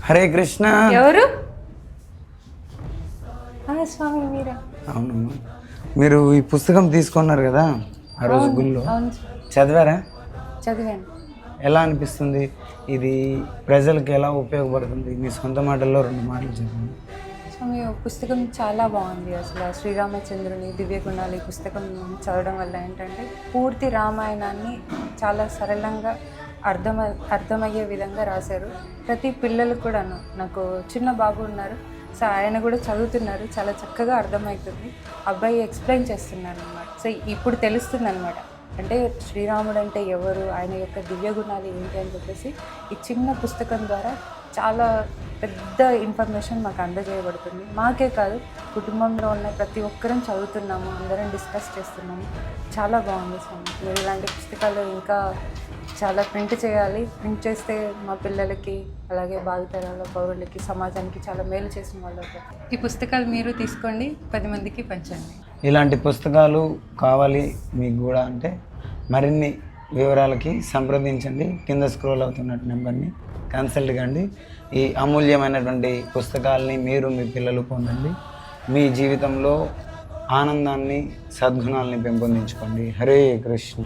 హరే కృష్ణ. ఎవరు? స్వామి మీరా? అవును, మీరు ఈ పుస్తకం తీసుకున్నారు కదా ఆ రోజు గుళ్ళో, చదివారా? చదివాను. ఎలా అనిపిస్తుంది? ఇది ప్రజలకు ఎలా ఉపయోగపడుతుంది? మీ సొంత మాటల్లో 2 మాటలు చెప్పండి. స్వామి పుస్తకం చాలా బాగుంది. అసలు శ్రీరామచంద్రుని దివ్య గుణాలు ఈ పుస్తకం చదవడం వల్ల ఏంటంటే పూర్తి రామాయణాన్ని చాలా సరళంగా అర్థమయ్యే విధంగా రాశారు. ప్రతి పిల్లలు కూడాను, నాకు చిన్న బాబు ఉన్నారు, సో ఆయన కూడా చదువుతున్నారు, చాలా చక్కగా అర్థమవుతుంది. అబ్బాయి ఎక్స్ప్లెయిన్ చేస్తున్నారు అనమాట. సో ఇప్పుడు తెలుస్తుంది అనమాట, అంటే శ్రీరాముడు అంటే ఎవరు, ఆయన యొక్క దివ్య గుణాలు ఏంటి అని చెప్పేసి ఈ చిన్న పుస్తకం ద్వారా చాలా పెద్ద ఇన్ఫర్మేషన్ మాకు అందజేయబడుతుంది. మాకే కాదు, కుటుంబంలో ఉన్న ప్రతి ఒక్కరం చదువుతున్నాము, అందరం డిస్కస్ చేస్తున్నాము. చాలా బాగుంది స్వామి. మీరు ఇలాంటి పుస్తకాలు ఇంకా చాలా ప్రింట్ చేయాలి. ప్రింట్ చేస్తే మా పిల్లలకి, అలాగే భావితరాల పౌరులకి, సమాజానికి చాలా మేలు చేసిన వాళ్ళు అవుతారు. ఈ పుస్తకాలు మీరు తీసుకోండి, 10 మందికి పంచండి. ఇలాంటి పుస్తకాలు కావాలి మీకు కూడా అంటే మరిన్ని వివరాలకి సంప్రదించండి. కింద స్క్రోల్ అవుతున్న నెంబర్ని కన్సల్ట్ కండి. ఈ అమూల్యమైనటువంటి పుస్తకాలని మీరు మీ పిల్లలు పొందండి. మీ జీవితంలో ఆనందాన్ని, సద్గుణాలని పెంపొందించుకోండి. హరే కృష్ణ.